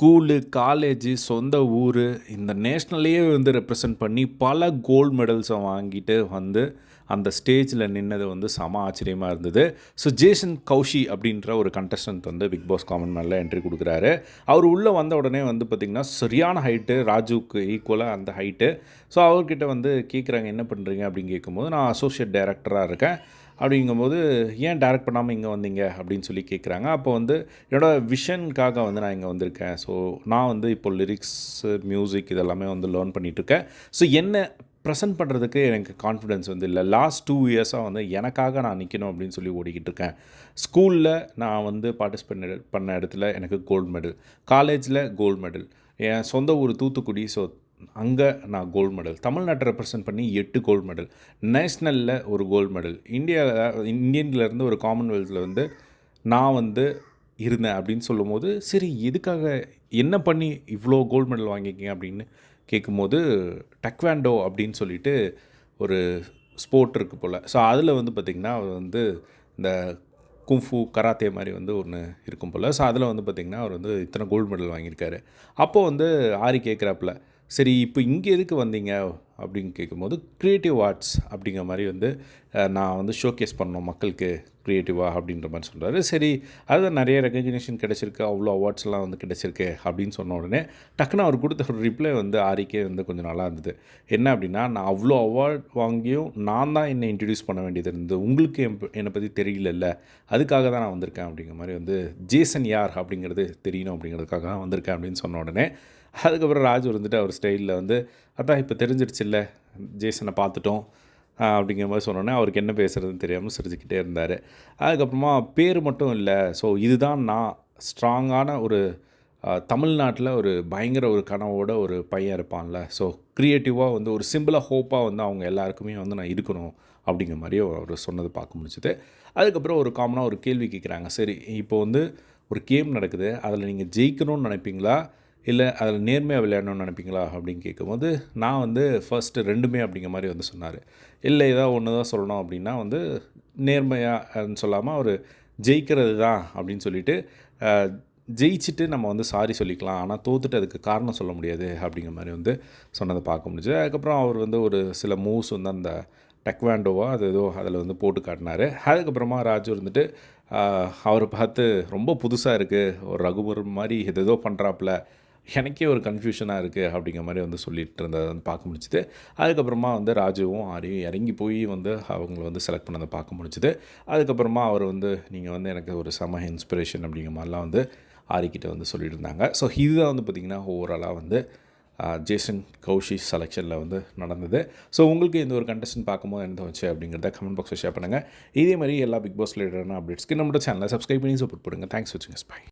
School, college, சொந்த ஊரு, இந்த நேஷ்னலையே வந்து ரெப்ரசன்ட் பண்ணி பல கோல்டு மெடல்ஸை வாங்கிட்டு வந்து அந்த ஸ்டேஜில் நின்னது வந்து செம ஆச்சரியமாக இருந்தது. ஸோ ஜேசன் கௌஷி அப்படின்ற ஒரு கண்டஸ்டன்ட் வந்து பிக் பாஸ் காமன் மேனில் என்ட்ரி கொடுக்குறாரு. அவர் உள்ளே வந்த உடனே வந்து பார்த்திங்கன்னா சரியான ஹைட்டு, ராஜுவுக்கு ஈக்குவலாக அந்த ஹைட்டு. ஸோ அவர்கிட்ட வந்து கேட்குறாங்க, என்ன பண்ணுறீங்க அப்படின்னு கேட்கும்போது, நான் அசோசியேட் டைரக்டராக இருக்கேன் அப்படிங்கும்போது, ஏன் டைரக்ட் பண்ணாமல் இங்கே வந்தீங்க அப்படின்னு சொல்லி கேட்குறாங்க. அப்போ வந்து என்னோடய விஷனுக்காக வந்து நான் இங்கே வந்திருக்கேன். ஸோ நான் வந்து இப்போ லிரிக்ஸு, மியூசிக் இதெல்லாமே வந்து லேர்ன் பண்ணிகிட்ருக்கேன். ஸோ என்ன ப்ரெசென்ட் பண்ணுறதுக்கு எனக்கு கான்ஃபிடென்ஸ் வந்து இல்லை. லாஸ்ட் 2 இயர்ஸாக வந்து எனக்காக நான் நிற்கணும் அப்படின்னு சொல்லி ஓடிக்கிட்டு இருக்கேன். ஸ்கூலில் நான் வந்து பார்ட்டிசிபேட் பண்ண இடத்துல எனக்கு கோல்டு மெடல், காலேஜில் கோல்டு மெடல், என் சொந்த ஊர் தூத்துக்குடி. ஸோ அங்கே நான் கோல்டு மெடல், தமிழ்நாட்டை ரெப்ரசன்ட் பண்ணி 8 கோல்டு மெடல், நேஷ்னலில் ஒரு கோல்டு மெடல், இந்தியன்லேருந்து ஒரு காமன்வெல்த்தில் வந்து நான் வந்து இருந்தேன் அப்படின்னு சொல்லும்போது, சரி எதுக்காக என்ன பண்ணி இவ்வளோ கோல்டு மெடல் வாங்கிக்கிங்க அப்படின்னு கேட்கும்போது, டக்வாண்டோ அப்படின்னு சொல்லிட்டு ஒரு ஸ்போர்ட் இருக்குது போல். ஸோ அதில் வந்து பார்த்திங்கன்னா அவர் வந்து இந்த கும்ஃபு கராத்தே மாதிரி வந்து ஒன்று இருக்கும் போல். ஸோ அதில் வந்து பார்த்திங்கன்னா அவர் வந்து இத்தனை கோல்டு மெடல் வாங்கியிருக்காரு. அப்போது வந்து ஆரி கேட்குறாப்புல, சரி இப்போ இங்கே எதுக்கு வந்தீங்க அப்படின்னு கேட்கும்போது, க்ரியேட்டிவ் ஆர்ட்ஸ் அப்படிங்கிற மாதிரி வந்து நான் வந்து ஷோகேஸ் பண்ணணும் மக்களுக்கு க்ரியேட்டிவாக அப்படின்ற மாதிரி சொல்கிறாரு. சரி, அதுதான் நிறைய ரெகக்னிஷன் கிடச்சிருக்கு, அவ்வளோ அவார்ட்ஸ்லாம் வந்து கிடச்சிருக்கு அப்படின்னு சொன்ன உடனே டக்குன்னு அவர் கொடுத்த ஒரு ரிப்ளை வந்து ஆரிக்கே வந்து கொஞ்சம் நல்லா இருந்தது. என்ன அப்படின்னா, நான் அவ்வளோ அவார்ட் வாங்கியும் நான் தான் என்னை இன்ட்ரடியூஸ் பண்ண வேண்டியது இருந்தது, உங்களுக்கு என்னை பற்றி தெரியலல்ல, அதுக்காக தான் நான் வந்திருக்கேன் அப்படிங்கிற மாதிரி வந்து ஜேசன் யார் அப்படிங்கிறது தெரியணும் அப்படிங்கிறதுக்காக தான் வந்திருக்கேன் அப்படின்னு சொன்ன உடனே, அதுக்கப்புறம் ராஜு வந்துட்டு அவர் ஸ்டைலில் வந்து, அதான் இப்போ தெரிஞ்சிருச்சுல்ல, ஜேசனை பார்த்துட்டோம் அப்படிங்கிற மாதிரி சொன்னோன்னே அவருக்கு என்ன பேசுகிறதுன்னு தெரியாமல் சிரிச்சுக்கிட்டே இருந்தார். அதுக்கப்புறமா பேர் மட்டும் இல்லை, ஸோ இதுதான் நான் ஸ்ட்ராங்கான ஒரு தமிழ்நாட்டில் ஒரு பயங்கர ஒரு கனவோட ஒரு பையன் இருப்பான்ல, ஸோ க்ரியேட்டிவாக வந்து ஒரு சிம்பிளாக ஹோப்பாக வந்து அவங்க எல்லாருக்குமே வந்து நான் இருக்கணும் அப்படிங்கிற மாதிரியே அவர் சொன்னது பார்க்க முடிஞ்சுது. அதுக்கப்புறம் ஒரு காமனாக ஒரு கேள்வி கேட்குறாங்க, சரி இப்போ வந்து ஒரு கேம் நடக்குது, அதில் நீங்கள் ஜெயிக்கணும்னு நினைப்பீங்களா, இல்லை அதில் நேர்மையாக விளையாடணும்னு நினைப்பீங்களா அப்படின்னு கேட்கும்போது, நான் வந்து ஃபர்ஸ்ட்டு 2மே அப்படிங்கிற மாதிரி வந்து சொன்னார். இல்லை ஏதாவது ஒன்று தான் சொல்லணும் அப்படின்னா வந்து நேர்மையான்னு சொல்லாமல் அவர் ஜெயிக்கிறது தான் அப்படின்னு சொல்லிட்டு, ஜெயிச்சுட்டு நம்ம வந்து சாரி சொல்லிக்கலாம், ஆனால் தோத்துட்டு அதுக்கு காரணம் சொல்ல முடியாது அப்படிங்கிற மாதிரி வந்து சொன்னதை பார்க்க முடிஞ்சது. அதுக்கப்புறம் அவர் வந்து ஒரு சில மூவ்ஸ் வந்து அந்த டக்வாண்டோவா அது ஏதோ அதில் வந்து போட்டு காட்டினார். அதுக்கப்புறமா ராஜு இருந்துட்டு அவரை பார்த்து, ரொம்ப புதுசாக இருக்குது, ஒரு ரகுவர் மாதிரி எதேதோ பண்ணுறாப்புல, எனக்கே ஒரு கன்ஃபியூஷனாக இருக்குது அப்படிங்கிற மாதிரி வந்து சொல்லிட்டு இருந்ததை வந்து பார்க்க முடிஞ்சுது. அதுக்கப்புறமா வந்து ராஜுவும் ஆரியும் இறங்கி போய் வந்து அவங்கள வந்து செலக்ட் பண்ணதை பார்க்க முடிஞ்சுது. அதுக்கப்புறமா அவர் வந்து, நீங்கள் வந்து எனக்கு ஒரு செம இன்ஸ்பிரேஷன் அப்படிங்கிற மாதிரிலாம் வந்து ஆரிக்கிட்ட வந்து சொல்லிட்டு இருந்தாங்க. ஸோ இதுதான் வந்து பார்த்திங்கன்னா ஓவராலாக வந்து ஜேசன் கௌஷி செலெக்ஷனில் வந்து நடந்தது. ஸோ உங்களுக்கு இந்த ஒரு கண்டஸ்டன்ட் பார்க்கும்போது என்ன தோணுச்சு அப்படிங்கிறத கமெண்ட் பாக்ஸில் ஷேர் பண்ணுங்கள். இதே மாதிரி எல்லா பிக் பாஸ் ரிலேட்டடான அப்டேட்ஸ்க்கு நம்மளோட சேனலை சப்ஸ்கிரைப் பண்ணி சப்போர்ட் பண்ணுங்கள். தேங்க்ஸ் ஃபார் வாட்சிங். பை.